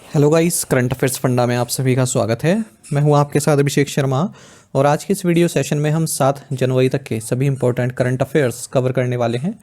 Hello guys, current affairs funda में आप सभी का स्वागत है। मैं हूं आपके साथ अभिषेक शर्मा और आज के इस वीडियो सेशन में हम 7 जनवरी तक के सभी इंपॉर्टेंट करंट अफेयर्स कवर करने वाले हैं।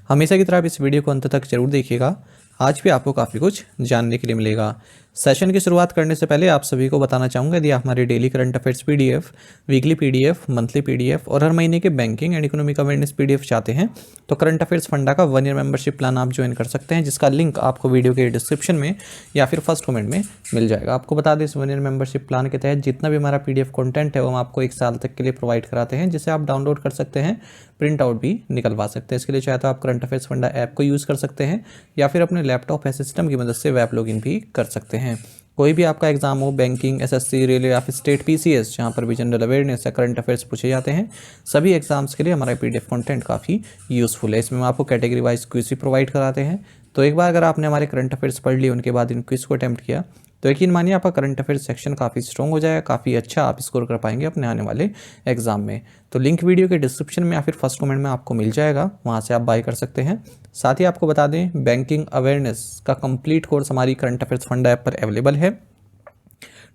हमेशा की तरह आप इस वीडियो को अंत तक जरूर देखिएगा। आज भी आपको काफ़ी कुछ जानने के लिए मिलेगा। सेशन की शुरुआत करने से पहले आप सभी को बताना चाहूँगा, यदि आप हमारे daily current affairs PDF, weekly PDF, monthly PDF और हर महीने के banking and economic awareness PDF चाहते हैं तो करंट अफेयर्स फंडा का 1 ईयर मेंबरशिप प्लान आप ज्वाइन कर सकते हैं, जिसका लिंक आपको वीडियो के डिस्क्रिप्शन में या फिर फर्स्ट कमेंट में मिल जाएगा। आपको बता दें, इस 1 ईयर मेंबरशिप प्लान के तहत जितना भी हमारा पीडीएफ कंटेंट है वो हम आपको 1 साल तक के लिए प्रोवाइड कराते हैं, जिसे आप डाउनलोड कर सकते हैं, प्रिंट आउट भी निकलवा सकते हैं। इसके लिए चाहे तो आप करंट अफेयर्स फंडा ऐप को यूज़ कर सकते हैं या फिर अपने लैपटॉप या सिस्टम की मदद से वेब लॉगिन भी कर सकते हैं। कोई भी आपका एग्जाम हो, बैंकिंग, एसएससी, रेलवे या फिर स्टेट पीसीएस, जहाँ पर भी जनरल अवेयरनेस या करंट अफेयर्स पूछे जाते हैं, सभी एग्जाम्स के लिए हमारा पीडीएफ कंटेंट काफ़ी यूज़फुल है। इसमें हम आपको कैटेगरी वाइज क्विज भी प्रोवाइड कराते हैं। तो एक बार अगर आपने हमारे करंट अफेयर्स पढ़ लिए, उनके बाद इन क्विज को अटैम्प्ट किया, तो यकीन मानिए आपका करंट अफेयर्स सेक्शन काफ़ी स्ट्रॉन्ग हो जाएगा, काफ़ी अच्छा आप स्कोर कर पाएंगे अपने आने वाले एग्जाम में। तो लिंक वीडियो के डिस्क्रिप्शन में या फिर फर्स्ट कमेंट में आपको मिल जाएगा, वहाँ से आप बाय कर सकते हैं। साथ ही आपको बता दें, बैंकिंग अवेयरनेस का कंप्लीट कोर्स हमारी करंट अफेयर्स फंडा ऐप पर अवेलेबल है।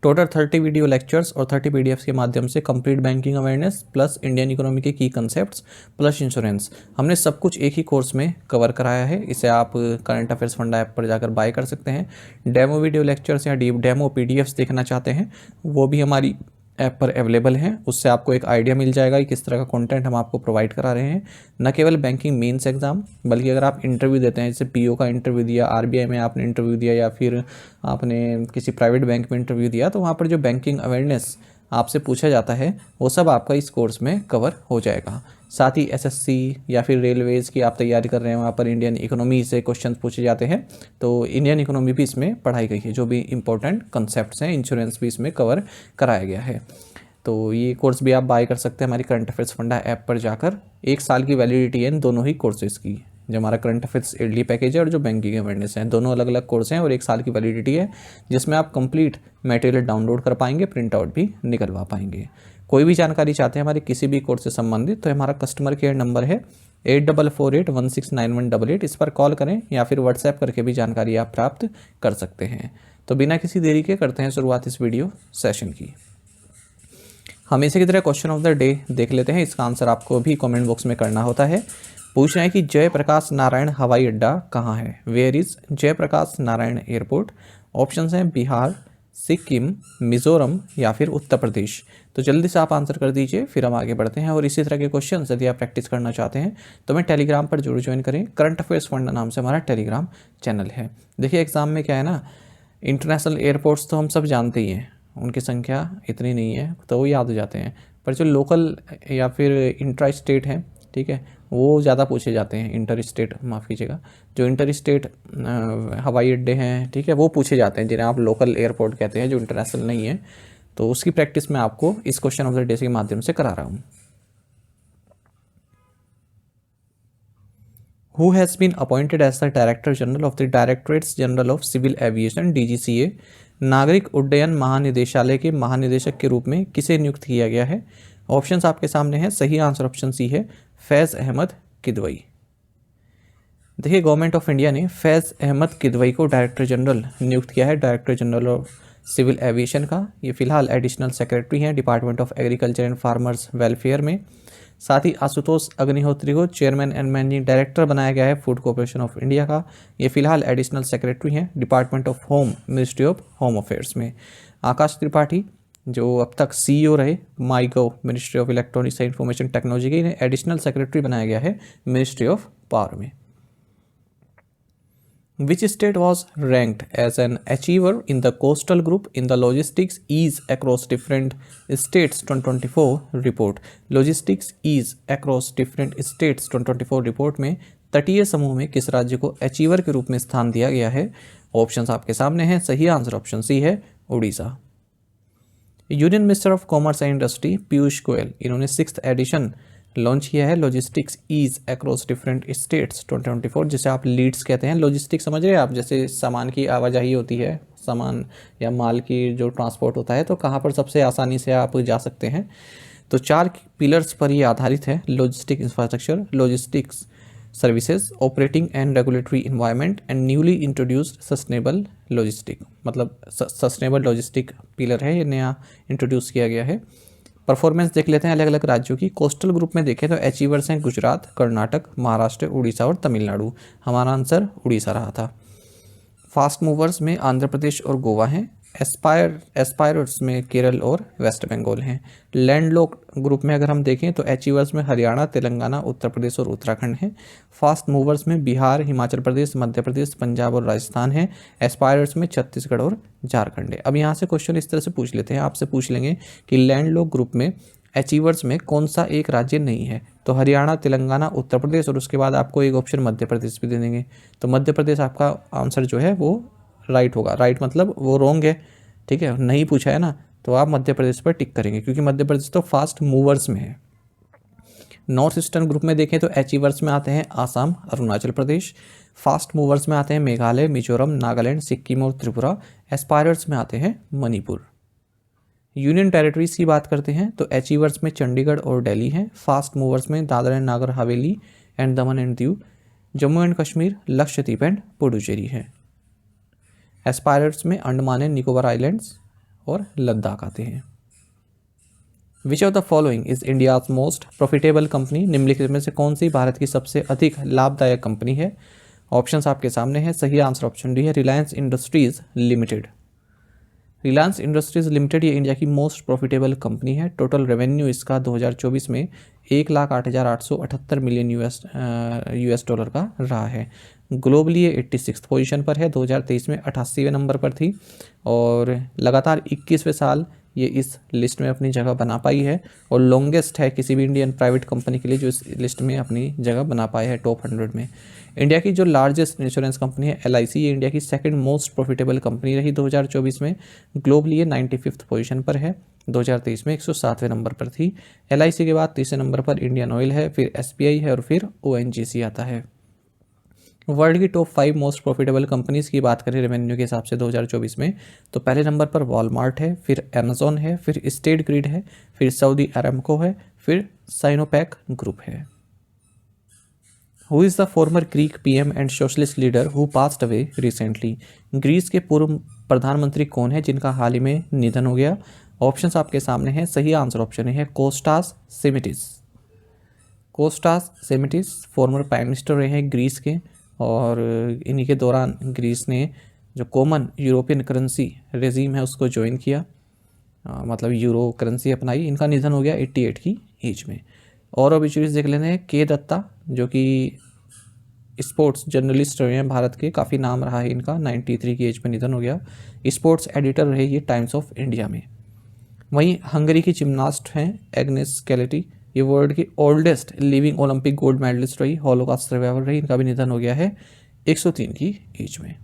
टोटल 30 वीडियो लेक्चर्स और 30 पीडीएफ के माध्यम से complete banking awareness plus Indian economy के की कंसेप्ट्स प्लस इंश्योरेंस, हमने सब कुछ एक ही कोर्स में कवर कराया है। इसे आप करंट अफेयर्स फंडा ऐप पर जाकर बाय कर सकते हैं। डेमो वीडियो लेक्चर्स या डेमो पीडीएफ्स देखना चाहते हैं, वो भी हमारी ऐप पर अवेलेबल है। उससे आपको एक आइडिया मिल जाएगा कि किस तरह का कंटेंट हम आपको प्रोवाइड करा रहे हैं। न केवल बैंकिंग मेंस एग्जाम, बल्कि अगर आप इंटरव्यू देते हैं, जैसे पीओ का इंटरव्यू दिया, आरबीआई में आपने इंटरव्यू दिया या फिर आपने किसी प्राइवेट बैंक में इंटरव्यू दिया, तो वहाँ पर जो बैंकिंग अवेयरनेस आपसे पूछा जाता है वो सब आपका इस कोर्स में कवर हो जाएगा। साथ ही एसएससी या फिर रेलवेज़ की आप तैयारी कर रहे हैं, वहाँ पर इंडियन इकोनॉमी से क्वेश्चन पूछे जाते हैं, तो इंडियन इकोनॉमी भी इसमें पढ़ाई गई है। जो भी इंपॉर्टेंट कंसेप्ट्स हैं, इंश्योरेंस भी इसमें कवर कराया गया है। तो ये कोर्स भी आप बाय कर सकते हैं हमारी करंट अफेयर्स फंडा ऐप पर जाकर। 1 साल की वैलिडिटी है इन दोनों ही कोर्सेज़ की, जो हमारा करंट अफेयर्स ईयरली पैकेज है और जो बैंकिंग अवेयरनेस है, दोनों अलग अलग कोर्स हैं और 1 साल की वैलिडिटी है, जिसमें आप कंप्लीट मटेरियल डाउनलोड कर पाएंगे, प्रिंट आउट भी निकलवा पाएंगे। कोई भी जानकारी चाहते हैं हमारे किसी भी कोर्स से संबंधित, तो हमारा कस्टमर केयर नंबर है 8448169188। इस पर कॉल करें या फिर व्हाट्सएप करके भी जानकारी आप प्राप्त कर सकते हैं। तो बिना किसी देरी के करते हैं शुरुआत इस वीडियो सेशन की। हमेशा की तरह क्वेश्चन ऑफ द डे देख लेते हैं। इसका आंसर आपको भी कमेंट बॉक्स में करना होता है। पूछ रहे हैं कि जयप्रकाश नारायण हवाई अड्डा कहाँ है? Where is Jayaprakash Narayan airport? Options हैं बिहार, सिक्किम, मिजोरम या फिर उत्तर प्रदेश। तो जल्दी से आप आंसर कर दीजिए, फिर हम आगे बढ़ते हैं। और इसी तरह के क्वेश्चन यदि आप प्रैक्टिस करना चाहते हैं तो मैं टेलीग्राम पर जरूर ज्वाइन करें। करंट अफेयर्स फंड नाम से हमारा टेलीग्राम चैनल है। देखिए, एग्जाम में क्या है ना, इंटरनेशनल एयरपोर्ट्स तो हम सब जानते ही हैं, उनकी संख्या इतनी नहीं है तो वो याद हो जाते हैं, पर जो लोकल या फिर इंट्रा स्टेट हैं, ठीक है, वो ज़्यादा पूछे जाते हैं। इंटर स्टेट, माफ़ कीजिएगा, जो इंटर स्टेट हवाई अड्डे हैं, ठीक है, वो पूछे जाते हैं, जिन्हें आप लोकल एयरपोर्ट कहते हैं, जो इंटरनेशनल नहीं है। तो उसकी प्रैक्टिस मैं आपको इस क्वेश्चन ऑफ द डे के माध्यम से करा रहा हूँ। Who has been appointed as the Director General of the Directorates General of Civil Aviation (DGCA)? नागरिक उड्डयन महानिदेशालय के महानिदेशक के रूप में किसे नियुक्त किया गया है? ऑप्शंस आपके सामने हैं। सही आंसर ऑप्शन सी है, फैज़ अहमद किदवई। देखिए, गवर्नमेंट ऑफ इंडिया ने फैज़ अहमद किदवई को डायरेक्टर जनरल नियुक्त किया है, director general of civil aviation का। ये फिलहाल एडिशनल सेक्रेटरी हैं department of agriculture and farmers welfare में। साथ ही आशुतोष अग्निहोत्री को चेयरमैन एंड मैनेजिंग डायरेक्टर बनाया गया है फूड कॉर्पोरेशन ऑफ इंडिया का। ये फिलहाल एडिशनल सेक्रेटरी हैं department of home, ministry of home affairs में। आकाश त्रिपाठी, जो अब तक सीईओ रहे MyGov, ministry of electronics and information technology के, इन्हें एडिशनल सेक्रेटरी बनाया गया है मिनिस्ट्री ऑफ पावर में। Which state was ranked as an achiever in the coastal group in the logistics ease across different states 2024 report? Logistics ease across different states 2024 report में तटीय समूह में किस राज्य को अचीवर के रूप में स्थान दिया गया है? ऑप्शंस आपके सामने हैं। सही आंसर ऑप्शन सी है, Orissa. Union minister of commerce and industry Piyush Goyal, इन्होंने 6th एडिशन लॉन्च किया है logistics ease across different states 2024, जिसे आप लीड्स कहते हैं। लॉजिस्टिक्स समझ रहे हैं आप, जैसे सामान की आवाजाही होती है, सामान या माल की जो ट्रांसपोर्ट होता है, तो कहाँ पर सबसे आसानी से आप जा सकते हैं। तो 4 पिलर्स पर ये आधारित है, logistic infrastructure, logistics services, operating and regulatory environment and newly introduced sustainable logistic, मतलब सस्टेनेबल लॉजिस्टिक पिलर है, ये नया इंट्रोड्यूस किया गया है। परफॉर्मेंस देख लेते हैं अलग अलग राज्यों की। कोस्टल ग्रुप में देखें तो अचीवर्स हैं गुजरात, कर्नाटक, महाराष्ट्र, उड़ीसा और तमिलनाडु। हमारा आंसर उड़ीसा रहा था। फास्ट मूवर्स में आंध्र प्रदेश और गोवा हैं। एस्पायरर्स में केरल और वेस्ट बंगाल हैं। लैंडलॉक्ड ग्रुप में अगर हम देखें तो अचीवर्स में हरियाणा, तेलंगाना, उत्तर प्रदेश और उत्तराखंड हैं। फास्ट मूवर्स में बिहार, हिमाचल प्रदेश, मध्य प्रदेश, पंजाब और राजस्थान है। एस्पायरर्स में छत्तीसगढ़ और झारखंड है। अब यहाँ से क्वेश्चन इस तरह से पूछ लेते हैं, आपसे पूछ लेंगे कि लैंडलॉक्ड ग्रुप में अचीवर्स में कौन सा एक राज्य नहीं है, तो हरियाणा, तेलंगाना, उत्तर प्रदेश और उसके बाद आपको एक ऑप्शन मध्य प्रदेश भी दे देंगे। तो मध्य प्रदेश आपका आंसर जो है वो राइट होगा। राइट मतलब वो रॉन्ग है, ठीक है, नहीं पूछा है ना, तो आप मध्य प्रदेश पर टिक करेंगे क्योंकि मध्य प्रदेश तो फास्ट मूवर्स में है। नॉर्थ ईस्टर्न ग्रुप में देखें तो अचीवर्स में आते हैं आसाम, अरुणाचल प्रदेश। फास्ट मूवर्स में आते हैं मेघालय, मिजोरम, नागालैंड, सिक्किम और त्रिपुरा। एस्पायरर्स में आते हैं मणिपुर। यूनियन टेरिटरीज की बात करते हैं तो अचीवर्स में चंडीगढ़ और दिल्ली हैं। फास्ट मूवर्स में Dadra and Nagar Haveli and Daman and Diu, Jammu and Kashmir, Lakshadweep and Puducherry है। एस्पायरर्स में अंडमान एंड निकोबार आइलैंड्स और लद्दाख आते हैं। Which of the following is India's most profitable company, निम्नलिखित में से कौन सी भारत की सबसे अधिक लाभदायक कंपनी है? ऑप्शंस आपके सामने हैं। सही आंसर ऑप्शन डी है, Reliance industries limited. Reliance industries limited ये इंडिया की मोस्ट प्रॉफिटेबल कंपनी है। टोटल रेवेन्यू इसका 2024 में 1,08,878 मिलियन यूएस डॉलर का रहा है। ग्लोबली ये 86th पोजीशन पर है, 2023 में 88वें नंबर पर थी और लगातार 21वें साल ये इस लिस्ट में अपनी जगह बना पाई है और लॉन्गेस्ट है किसी भी इंडियन प्राइवेट कंपनी के लिए जो इस लिस्ट में अपनी जगह बना पाए है टॉप 100 में। इंडिया की जो लार्जेस्ट इंश्योरेंस कंपनी है LIC, ये इंडिया की सेकंड मोस्ट प्रॉफिटेबल कंपनी रही 2024 में। ग्लोबली ये 95th पोजीशन पर है, 2023 में 107वें नंबर पर थी। LIC के बाद तीसरे नंबर पर इंडियन ऑयल है, फिर SBI है और फिर ONGC आता है। वर्ल्ड की टॉप 5 मोस्ट प्रॉफिटेबल कंपनीज की बात करें रेवेन्यू के हिसाब से 2024 में, तो पहले नंबर पर वॉलमार्ट है, फिर अमेजोन है, फिर स्टेट ग्रिड है, फिर सऊदी अरामको है, फिर साइनोपैक ग्रुप है। Who is the former Greek PM and socialist leader who passed away recently, Greece के पूर्व प्रधानमंत्री कौन है जिनका हाल ही में निधन हो गया? ऑप्शंस आपके सामने हैं। सही आंसर ऑप्शन है Costas Simitis. Costas Simitis former prime minister रहे हैं ग्रीस के और इन्हीं के दौरान ग्रीस ने जो कॉमन यूरोपियन करेंसी रेजीम है उसको ज्वाइन किया, मतलब यूरो करेंसी अपनाई। इनका निधन हो गया 88 की एज में। और ऑब्चुअलीज देख लेते हैं के दत्ता जो कि स्पोर्ट्स जर्नलिस्ट रहे हैं भारत के, काफ़ी नाम रहा है इनका, 93 की एज में निधन हो गया। स्पोर्ट्स एडिटर रहे ये टाइम्स ऑफ इंडिया में। वहीं हंगरी की जिम्नास्ट हैं एग्नेस कैलेटी, ये वर्ल्ड की oldest living Olympic gold medallist रही, हॉलोकॉस्ट सर्वाइवर रही, इनका भी निधन हो गया है 103 की एज में।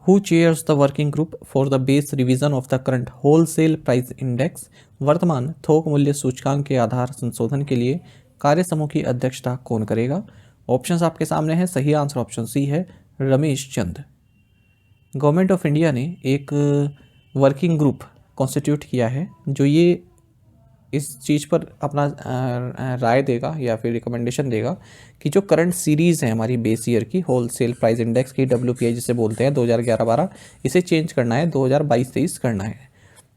Who chairs the working group for the base revision of the current wholesale price index, वर्तमान थोक मूल्य सूचकांक के आधार संशोधन के लिए कार्य समूह की अध्यक्षता कौन करेगा? ऑप्शंस आपके सामने हैं। सही आंसर ऑप्शन सी है Ramesh Chand. Government of India ने एक वर्किंग ग्रुप कॉन्स्टिट्यूट किया है जो ये इस चीज़ पर अपना राय देगा या फिर रिकमेंडेशन देगा कि जो करंट सीरीज़ है हमारी बेस ईयर की होलसेल प्राइस इंडेक्स की WPI जिसे बोलते हैं 2011-12, इसे चेंज करना है, 2022-23 करना है।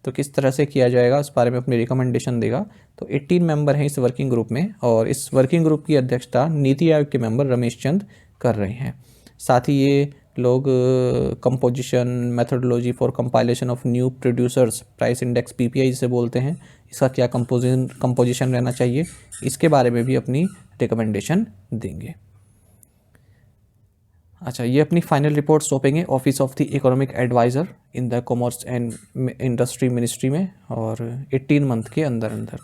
तो किस तरह से किया जाएगा इस बारे में अपनी रिकमेंडेशन देगा। तो 18 मेंबर हैं इस वर्किंग ग्रुप में और इस वर्किंग ग्रुप की अध्यक्षता नीति आयोग के मेंबर रमेश चंद कर रहे हैं। साथ ही ये लोग composition, methodology for compilation of new producers price index PPI जिसे बोलते हैं, इसका क्या कंपोजिशन रहना चाहिए, इसके बारे में भी अपनी रिकमेंडेशन देंगे। अच्छा, ये अपनी फाइनल रिपोर्ट सौंपेंगे office of the economic adviser in the commerce and industry ministry में और 18 मंथ के अंदर अंदर,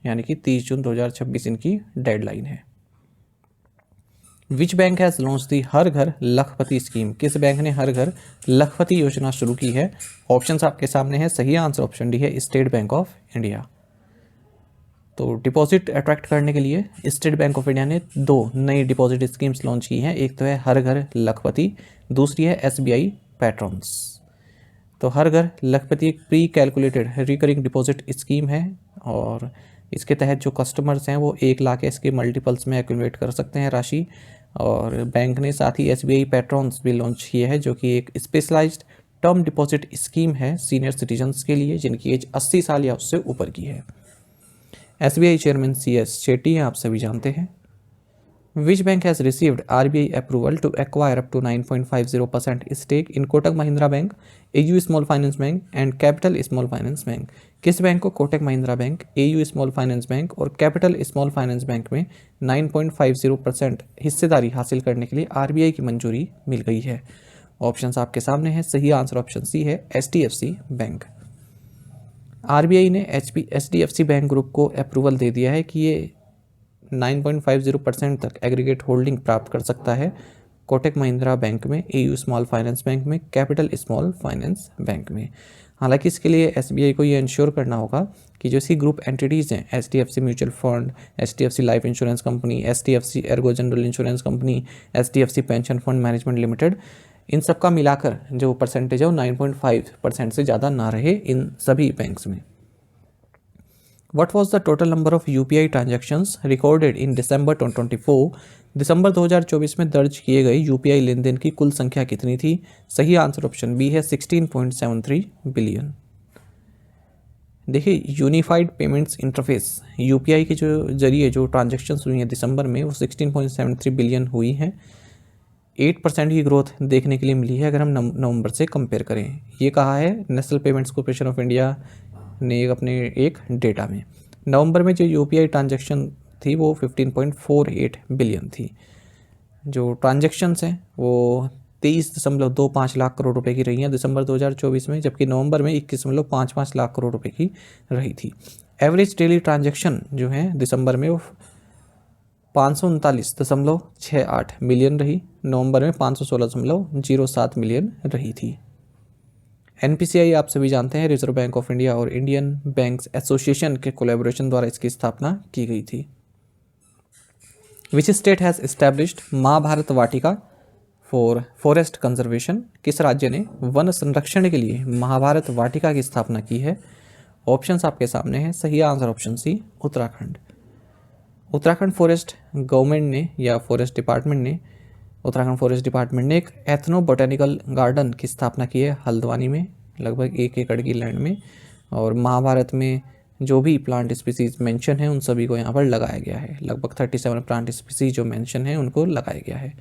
यानी कि 30 जून 2026 इनकी डेडलाइन है। Which bank has launch the Har Ghar Lakhpati scheme, किस बैंक ने हर घर लखपति योजना शुरू की है? ऑप्शंस आपके सामने हैं। सही आंसर ऑप्शन डी है स्टेट बैंक ऑफ इंडिया। तो डिपॉजिट अट्रैक्ट करने के लिए स्टेट बैंक ऑफ इंडिया ने 2 नई डिपॉजिट स्कीम्स लॉन्च की हैं। एक तो है हर घर लखपति, दूसरी है SBI पैट्रॉन्स। तो हर घर लखपति एक pre calculated recurring deposit scheme है और इसके तहत जो कस्टमर्स हैं वो 1 लाख इसके मल्टीपल्स में एक्यूमुलेट कर सकते हैं राशि। और बैंक ने साथ ही SBI पैट्रॉन्स भी लॉन्च किए हैं, जो कि एक स्पेशलाइज्ड टर्म डिपॉजिट स्कीम है सीनियर सिटीजन्स के लिए जिनकी एज 80 साल या उससे ऊपर की है। SBI चेयरमैन CS शेट्टी हैं, आप सभी जानते हैं। Which bank has received RBI approval to acquire up to 9.50% stake in Kotak Mahindra Bank, AU Small Finance Bank and Capital Small Finance Bank? किस बैंक को Kotak Mahindra bank, AU small finance bank और capital small finance bank में 9.50% हिस्सेदारी हासिल करने के लिए RBI की मंजूरी मिल गई है? ऑप्शंस आपके सामने हैं। सही आंसर ऑप्शन सी है, HDFC बैंक। RBI ने HDFC बैंक ग्रुप को अप्रूवल दे दिया है कि ये 9.50% तक एग्रीगेट होल्डिंग प्राप्त कर सकता है कोटक महिंद्रा बैंक में, AU स्मॉल फाइनेंस बैंक में, कैपिटल स्मॉल फाइनेंस बैंक में। हालांकि इसके लिए SBI को ये इंश्योर करना होगा कि जो इसकी ग्रुप एंटिटीज़ हैं, HDFC mutual fund, HDFC life insurance company, HDFC Ergo general insurance company, HDFC pension fund management limited, इन सब का मिलाकर जो परसेंटेज है वो 9.5% से ज़्यादा ना रहे इन सभी बैंक्स में। What was the total number of UPI transactions recorded in December 2024? दिसंबर 2024 में दर्ज किए गए UPI लेन देन की कुल संख्या कितनी थी? सही आंसर ऑप्शन बी है, 16.73 बिलियन। देखिए, यूनिफाइड पेमेंट्स इंटरफेस UPI के जो जरिए जो ट्रांजेक्शन्स हुई हैं दिसंबर में वो 16.73 बिलियन हुई हैं। 8% की ग्रोथ देखने के लिए मिली है अगर हम नवंबर से कंपेयर करें। ये कहा है national payments corporation of India ने अपने एक डेटा में। नवंबर में जो UPI ट्रांजैक्शन थी वो 15.48 बिलियन थी। जो ट्रांजैक्शंस हैं वो 23.25 लाख करोड़ रुपए की रही हैं दिसंबर 2024 में, जबकि नवंबर में 21.55 लाख करोड़ रुपए की रही थी। एवरेज डेली ट्रांजैक्शन जो है दिसंबर में वो 539.68 मिलियन रही, नवंबर में 516.07 मिलियन रही थी। NPCI आप सभी जानते हैं, रिजर्व बैंक ऑफ इंडिया और इंडियन बैंक्स एसोसिएशन के कोलैबोरेशन द्वारा इसकी स्थापना की गई थी। विच स्टेट हैज़ एस्टैब्लिश्ड माँ भारत वाटिका फॉर फॉरेस्ट कंजर्वेशन? किस राज्य ने वन संरक्षण के लिए महाभारत वाटिका की स्थापना की है? ऑप्शंस आपके सामने हैं। सही answer option C, Uttarakhand. Uttarakhand forest government ने या फॉरेस्ट डिपार्टमेंट ने उत्तराखंड फॉरेस्ट डिपार्टमेंट ने एक एथनो बोटेनिकल गार्डन की स्थापना की है हल्द्वानी में, लगभग 1 एकड़ की लैंड में। और महाभारत में जो भी प्लांट स्पीसीज मेंशन है उन सभी को यहाँ पर लगाया गया है। लगभग 37 प्लांट स्पीसीज जो मेंशन है उनको लगाया गया है।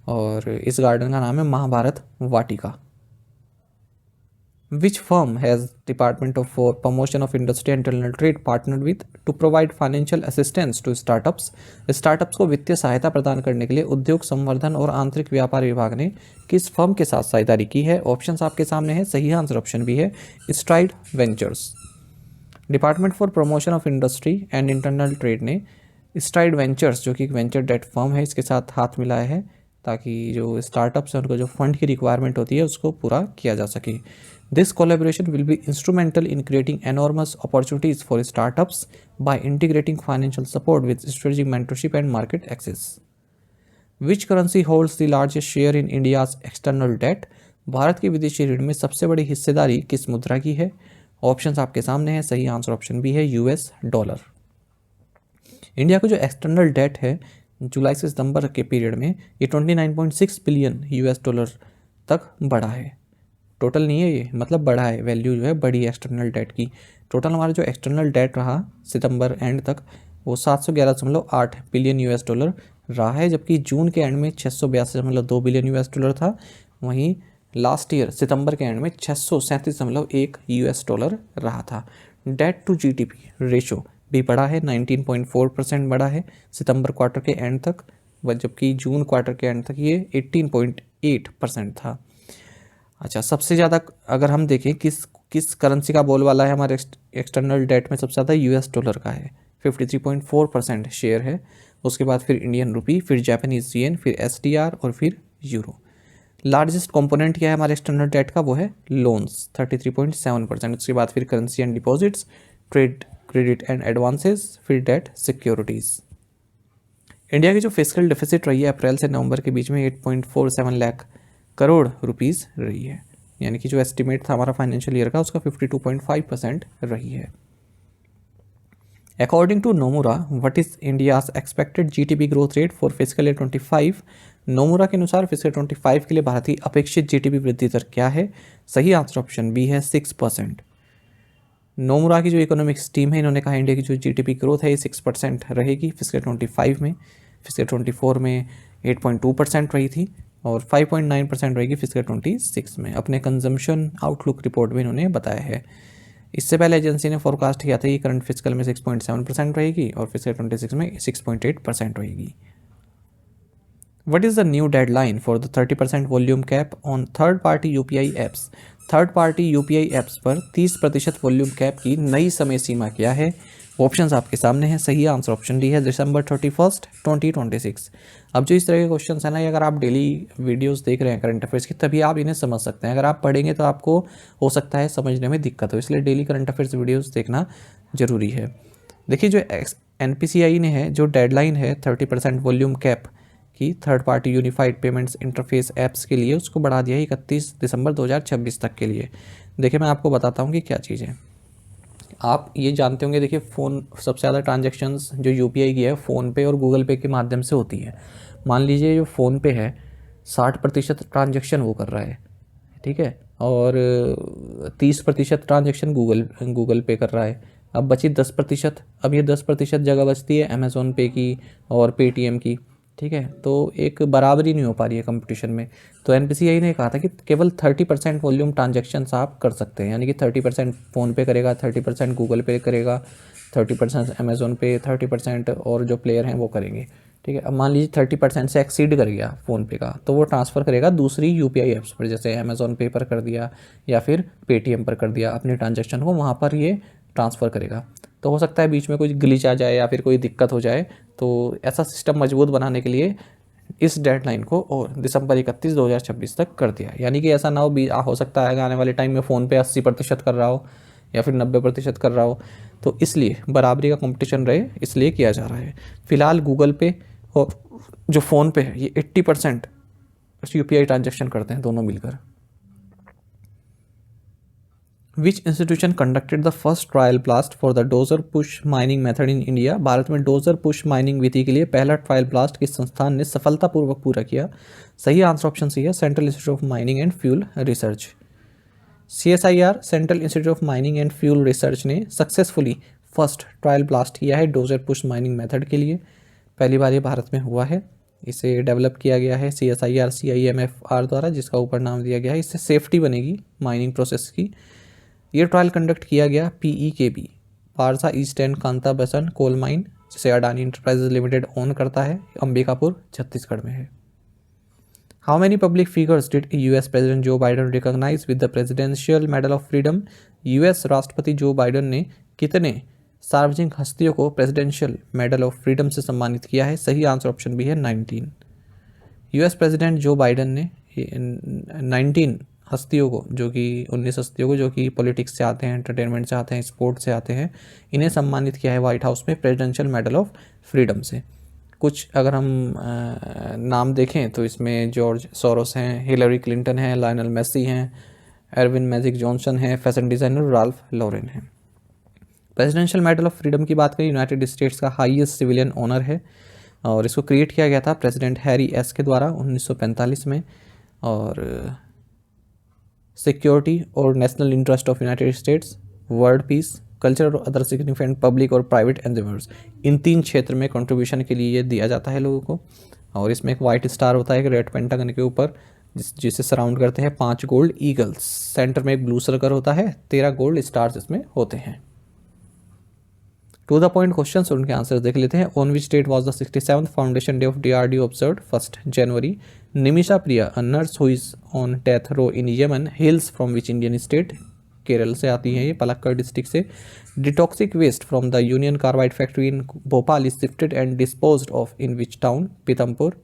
और इस गार्डन का नाम है महाभारत वाटिका। Which firm has Department of for Promotion of Industry and International Trade partnered with to provide financial assistance to startups? Startups को वित्तीय सहायता प्रदान करने के लिए उद्योग संवर्धन और आंतरिक व्यापार विभाग ने किस फर्म के साथ साझेदारी की है? ऑप्शंस आपके सामने है। सही आंसर ऑप्शन बी है, STRIDE ventures. Department for promotion of industry and internal trade ने स्ट्राइड वेंचर्स, जो कि एक वेंचर डेट फर्म है, इसके साथ हाथ मिलाया है ताकि जो स्टार्टअप्स हैं उनको जो फंड की रिक्वायरमेंट होती है उसको पूरा किया जा सके। This collaboration will be instrumental in creating enormous opportunities for startups by integrating financial support with strategic mentorship and market access. Which currency holds the largest share in India's external debt? Bharat के विदेशी ऋण में सबसे बड़ी हिस्सेदारी किस मुद्रा की है? ऑप्शंस आपके सामने हैं। सही आंसर ऑप्शन बी है, US डॉलर। इंडिया का जो एक्सटर्नल डेट है जुलाई से सितंबर के पीरियड में ये 29.6 बिलियन US डॉलर तक बढ़ा है। टोटल नहीं है ये, मतलब बढ़ा है, वैल्यू जो है बड़ी एक्सटर्नल डेट की। टोटल हमारा जो एक्सटर्नल डेट रहा सितंबर एंड तक वो 711.8 बिलियन US डॉलर रहा है, जबकि जून के एंड में 682.2 बिलियन US डॉलर था। वहीं लास्ट ईयर सितंबर के एंड में 637.1 US डॉलर रहा था। डेट टू GDP रेशो भी बढ़ा है, 19.4% बढ़ा है सितंबर क्वार्टर के एंड तक, जबकि जून क्वार्टर के एंड तक ये 18.8% था। अच्छा, सबसे ज़्यादा अगर हम देखें किस करेंसी का बोलबाला है हमारे एक्सटर्नल डेट में, सबसे ज़्यादा US डॉलर का है, 53.4% शेयर है। उसके बाद फिर इंडियन रुपी, फिर जापानीज येन, फिर SDR और फिर यूरो। लार्जेस्ट कंपोनेंट क्या है हमारे एक्सटर्नल डेट का? वो है लोन्स, 33.7%। उसके बाद फिर currency and deposits, trade credit and advances, फिर डेट सिक्योरिटीज़। इंडिया की जो फिस्कल डिफिसिट रही है अप्रैल से नवंबर के बीच में 8.47 लाख करोड़ रुपीस रही है, यानी कि जो एस्टिमेट था हमारा फाइनेंशियल ईयर का उसका 52.5% रही है। According to Nomura, what is India's expected GDP growth rate for physical year 25? Nomura के अनुसार फिजिकल 25 के लिए भारत की अपेक्षित जीडीपी वृद्धि दर क्या है? सही आंसर ऑप्शन बी है 6%। नोमुरा की जो इकोनॉमिक्स टीम है, इन्होंने कहा इंडिया की जो जीडीपी ग्रोथ है ये 6% रहेगी फिजिकल 25 में। फिजिकल 24 में 8.2% रही थी और 5.9% रहेगी फिजिकल 26 में। अपने कंजम्पशन आउटलुक रिपोर्ट में इन्होंने बताया है। इससे पहले एजेंसी ने फोरकास्ट किया था कि करंट फिजिकल में 6.7% रहेगी और फिजिकल 26 में 6.8% रहेगी। What is the new deadline for the 30% volume cap on third party UPI apps? Third party UPI apps पर 30% वॉल्यूम कैप की नई समय सीमा क्या है? ऑप्शंस आपके सामने हैं। सही आंसर ऑप्शन डी है दिसंबर 31, 2026। अब जो इस तरह के क्वेश्चन है ना, ये अगर आप डेली वीडियोस देख रहे हैं करंट अफेयर्स की, तभी आप इन्हें समझ सकते हैं। अगर आप पढ़ेंगे तो आपको हो सकता है समझने में दिक्कत हो, इसलिए डेली करंट अफेयर्स वीडियोस देखना जरूरी है। देखिए, जो एनपीसीआई ने है, जो डेडलाइन है 30% वॉल्यूम कैप की third party unified payments interface apps के लिए, उसको बढ़ा दिया है 31 दिसंबर 2026 तक के लिए। देखिए, मैं आपको बताता हूँ कि क्या चीज़ है। आप ये जानते होंगे, देखिए फ़ोन सबसे ज़्यादा ट्रांजैक्शंस जो यूपीआई की है फ़ोनपे और गूगल पे के माध्यम से होती है। मान लीजिए जो फ़ोनपे है 60% ट्रांजैक्शन वो कर रहा है, ठीक है, और 30% ट्रांजैक्शन गूगल पे कर रहा है। अब बची 10%। अब ये 10% जगह बचती है अमेज़ॉन पे की और पेटीएम की, ठीक है। तो एक बराबरी नहीं हो पा रही है कंपटीशन में। तो एनपीसीआई ने कहा था कि केवल 30% वॉल्यूम ट्रांजैक्शंस आप कर सकते हैं, यानी कि 30% फ़ोनपे करेगा, 30% गूगल पे करेगा, 30% अमेज़ॉन पे, 30% और जो प्लेयर हैं वो करेंगे, ठीक है। अब मान लीजिए 30% से एक्सीड कर गया फ़ोनपे का, तो वो ट्रांसफ़र करेगा दूसरी यूपीआई ऐप्स पर, जैसे अमेज़ॉन पे पर कर दिया या फिर पेटीएम पर कर दिया। अपनी ट्रांजैक्शन को वहाँ पर ये ट्रांसफ़र करेगा। तो हो सकता है बीच में कुछ ग्लिच आ जाए या फिर कोई दिक्कत हो जाए। तो ऐसा सिस्टम मजबूत बनाने के लिए इस डेडलाइन को और दिसंबर 31, 2026 तक कर दिया। यानी कि ऐसा ना हो सकता है आने वाले टाइम में फ़ोन पे 80% कर रहा हो या फिर 90% कर रहा हो। तो इसलिए बराबरी का कंपटीशन रहे, इसलिए किया जा रहा है। फिलहाल गूगल पे और जो फ़ोन पे है ये 80% यूपीआई ट्रांजेक्शन करते हैं दोनों मिलकर। विच institution conducted the first trial blast for the dozer push mining method in India? Bharat में डोजर पुश माइनिंग विधि के लिए पहला ट्रायल ब्लास्ट किस संस्थान ने सफलतापूर्वक पूरा किया? सही आंसर ऑप्शन सी है central institute of mining and fuel research. CSIR central institute of mining and fuel research ने सक्सेसफुली फर्स्ट ट्रायल ब्लास्ट किया है डोजर पुश माइनिंग मेथड के लिए। पहली बार ये भारत में हुआ है। इसे डेवलप किया गया है CSIR CIMFR द्वारा, जिसका ऊपर नाम दिया गया है। इससे सेफ्टी बनेगी माइनिंग प्रोसेस की। ये ट्रायल कंडक्ट किया गया PEKB Parsa east and Kanta बेसन कोल माइन, जिसे अडानी इंटरप्राइजेज लिमिटेड ओन करता है, अंबिकापुर छत्तीसगढ़ में है। How many public figures did US president Joe Biden recognise with the presidential medal of freedom? US राष्ट्रपति जो बाइडन ने कितने सार्वजनिक हस्तियों को प्रेसिडेंशियल मेडल ऑफ फ्रीडम से सम्मानित किया है? सही आंसर ऑप्शन बी है 19। US प्रेसिडेंट जो बाइडन ने 19 हस्तियों को, जो कि 19 हस्तियों को जो कि पॉलिटिक्स से आते हैं, एंटरटेनमेंट से आते हैं, स्पोर्ट्स से आते हैं, इन्हें सम्मानित किया है व्हाइट हाउस में प्रेसिडेंशियल मेडल ऑफ फ्रीडम से। कुछ अगर हम नाम देखें तो इसमें जॉर्ज सोरोस हैं, हिलरी क्लिंटन हैं, लायनल मेसी हैं, एरविन मैजिक जॉनसन हैं, फैशन डिज़ाइनर राल्फ लॉरेन हैं। प्रेसिडेंशियल मेडल ऑफ फ्रीडम की बात करें, यूनाइटेड स्टेट्स का हाईएस्ट सिविलियन ऑनर है और इसको क्रिएट किया गया था प्रेसिडेंट हैरी एस के द्वारा 1945 में। और सिक्योरिटी और national interest of United states, world peace, culture और अदर सिग्निफिकेंट पब्लिक और प्राइवेट एंडेवर्स, इन 3 क्षेत्र में कंट्रीब्यूशन के लिए ये दिया जाता है लोगों को। और इसमें एक वाइट स्टार होता है एक रेड पेंटागन के ऊपर, जिसे सराउंड करते हैं 5 गोल्ड ईगल्स। सेंटर में एक ब्लू सर्कल होता है, 13 गोल्ड स्टार्स इसमें होते हैं। टू द पॉइंट क्वेश्चंस और उनके आंसर देख लेते हैं। On which date was the 67th foundation day of DRDO observed? 1 जनवरी। Nimisha Priya, a nurse who is on death row in Yemen, hails from which Indian state? Kerala से आती हैं ये, पलक्कड़ डिस्ट्रिक्ट से। The toxic waste from the Union Carbide factory in Bhopal is shifted and disposed of in which town? Pithampur.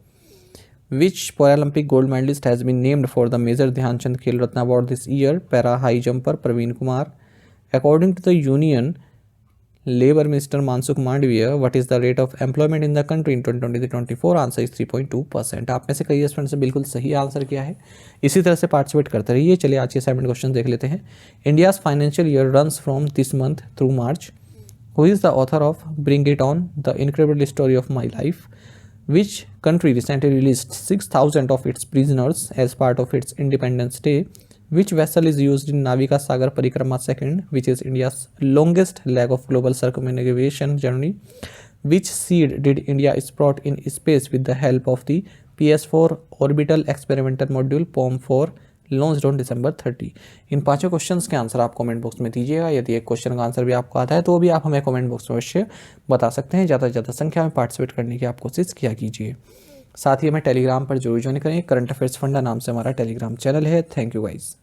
Which Paralympic gold medalist has been named for the major Dhyanchand खेल Ratna award this year? Para high jumper Praveen Kumar. According to the union labour minister Mansukh Mandaviya, what is the rate of employment in the country in 2023-24? Answer is 3.2%। आप में से कई students ने बिल्कुल सही answer किया है। इसी तरह से पार्टिसिपेट करते रहिए। चलिए आज के असाइनमेंट क्वेश्चन देख लेते हैं। India's financial year runs from this month through March. Who is the author of bring it on the incredible story of my life, which country recently released 6,000 of its prisoners as part of its Independence Day, which vessel is used in Navika Sagar Parikrama 2nd, which is India's longest leg of global circumnavigation journey, which seed did India spot in space with the help of the PS4 orbital experimental module POM4 launched on December 30। इन पांचों questions के answer आप comment box में दीजिएगा। यदि एक question का answer भी आपको आता है तो भी आप हमें कमेंट बॉक्स में अवश्य बता सकते हैं। ज़्यादा से ज़्यादा संख्या में पार्टिसिपेट करने की आप कोशिश किया कीजिए। साथ ही हमें टेलीग्राम पर जरूर ज्वाइन करें। करंट अफेयर्स फंडा नाम से हमारा टेलीग्राम चैनल है। Thank you guys.